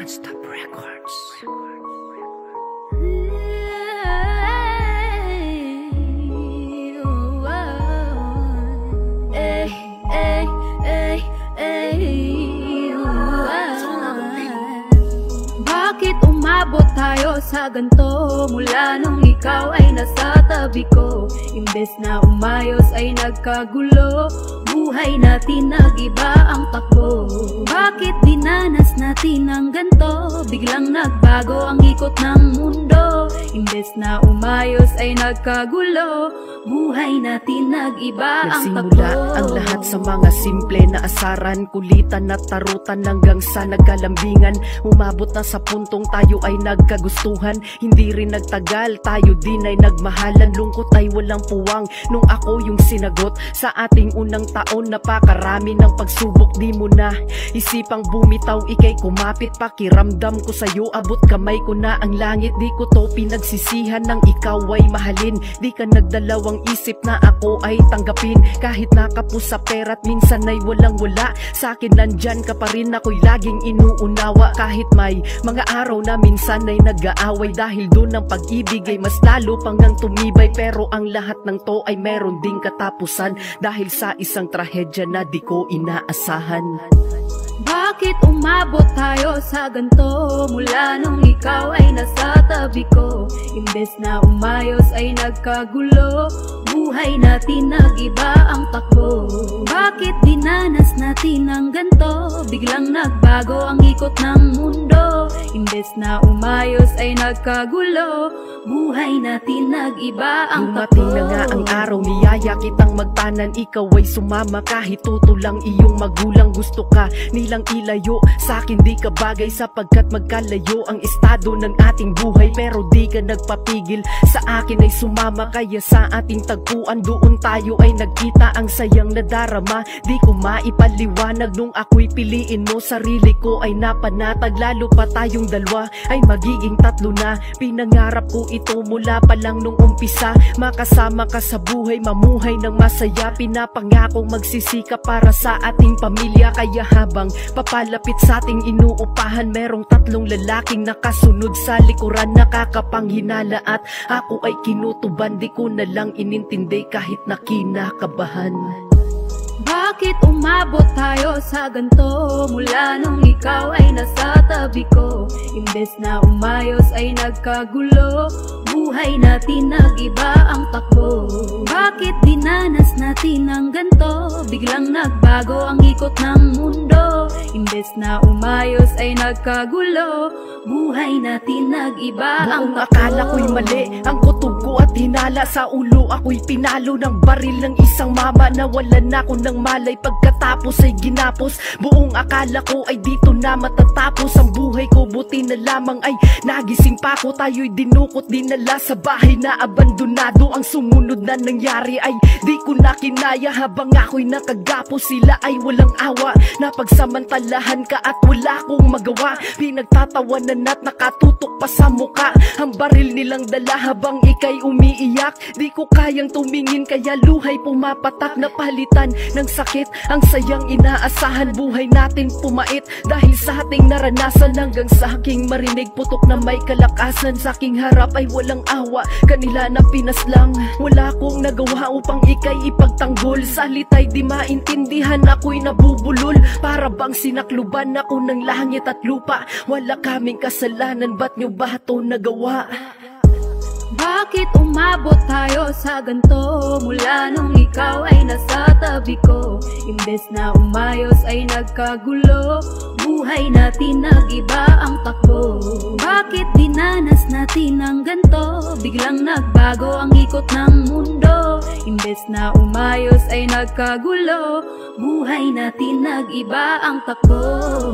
Non-Stop Records. Bakit umabot tayo sa ganto? Mula nung ikaw ay nasa tabi ko, imbes na umayos ay nagkagulo. Buhay natin nag-iba ang takbo. Bakit dinanas natin ang ganto? Biglang nagbago ang ikot ng mundo. Imbes na umayos ay nagkagulo. Buhay natin nag-iba ang takbo. Nagsimula ang lahat sa mga simple na asaran, kulitan at tarutan hanggang sa nagkalambingan. Umabot na sa puntong tayo ay nagkagustuhan. Hindi rin nagtagal, tayo din ay nagmahalan. Lungkot ay walang puwang nung ako yung sinagot. Sa ating unang taon napakarami ng pagsubok. Di mo na isipang bumitaw, ikay kumapit. Pakiramdam ko sa'yo, abot kamay ko na ang langit. Di ko to pinagsisihan ng ikaw ay mahalin. Di ka nagdalawang isip na ako ay tanggapin. Kahit nakapos sa pera't minsan ay walang wala, sa akin nandyan ka pa rin, ako'y laging inuunawa. Kahit may mga araw na minsan ay nag-aaway, dahil doon ang pag-ibig ay mas lalo pang nang tumibay. Pero ang lahat ng to ay meron ding katapusan, dahil sa isang trahedya na di ko inaasahan. Bakit umabot tayo sa ganto? Mula nung ikaw ay nasa tabi ko, imbes na umayos ay nagkagulo. Buhay natin nag-iba ang takbo. Bakit dinanas natin ang ganto? Biglang nagbago ang ikot ng mundo. Imbes na umayos ay nagkagulo. Buhay natin nag-iba ang takbo. Dumating na nga ang araw, niyaya kitang magtanan. Ikaw ay sumama kahit tutulang iyong magulang. Gusto ka nilang ilayo, sa'kin di ka bagay, sapagkat magkalayo ang estado ng ating buhay. Pero di ka nagpapigil, sa akin ay sumama. Kaya sa ating tagpuan doon tayo ay nagkita. Ang sayang nadarama, di ko maipaliwanag. Nung ako'y piliin mo, sarili ko ay napanatag. Lalo pa tayong dalawa ay magiging tatlo na. Pinangarap ko ito mula pa lang nung umpisa, makasama ka sa buhay, mamuhay ng masaya. Pinapangakong magsisika para sa ating pamilya. Kaya habang papalapit sa ating inuupahan, merong tatlong lalaking nakasunod sa likuran. Nakakapanghinala at ako ay kinutuban. Di ko na lang inintindi kahit na kinakabahan. Bakit umabot tayo sa ganto? Mula nung ikaw ay nasa tabi ko, imbes na umayos ay nagkagulo. Buhay natin nag-iba ang takbo. Bakit dinanas natin ang ganto? Biglang nagbago ang ikot ng mundo. Imbes na umayos ay nagkagulo. Buhay natin nag-iba ang takbo. Akala ko'y mali ang kutob ko at hinala sa ulo. Ako'y pinalo ng baril ng isang mama. Nawalan ako ng malay, pagkatapos ay ginapos. Buong akala ko ay dito na matatapos ang buhay ko. Buti na lamang ay nagising pa ko. Tayo'y dinukot, dinala sa bahay na abandonado. Ang sumunod na nangyari ay di ko na kinaya. Habang ako'y nakagapos, sila ay walang awa. Napagsamantalahan ka at wala akong magawa. Pinagtatawanan at nakatutok pa sa muka ang baril nilang dala habang ikay umiiyak. Di ko kayang tumingin kaya luhay pumapatak. Napalitan ng sakit ang sayang inaasahan. Buhay natin pumait dahil sa ating naranasan. Hanggang sa aking marinig putok na may kalakasan. Sa aking harap ay walang awa, kanila na pinaslang. Wala akong nagawa upang ikay ipagtanggol. Salita'y di maintindihan, ako'y nabubulol. Para bang sinakluban ako ng langit at lupa. Wala kaming kasalanan, ba't nyo ba ito nagawa? Bakit umabot tayo sa ganto? Mula nung ikaw ay nasa tabi ko, imbes na umayos ay nagkagulo. Buhay natin nag-iba ang takbo. Bakit dinanas natin ang ganto? Biglang nagbago ang ikot ng mundo. Imbes na umayos ay nagkagulo. Buhay natin nag-iba ang takbo.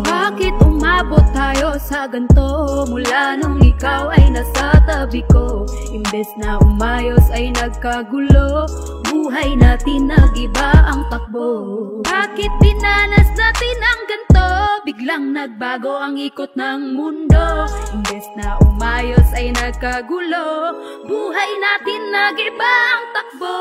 Bakit umabot tayo sa ganto? Mula nung ikaw ay nasa tabi ko, imbes na umayos ay nagkagulo. Buhay natin nag-iba ang takbo. Bakit dinanas natin ang ganto? Biglang nagbago ang ikot ng mundo. Imbes na umayos ay nagkagulo. Buhay natin nag-iba ang takbo.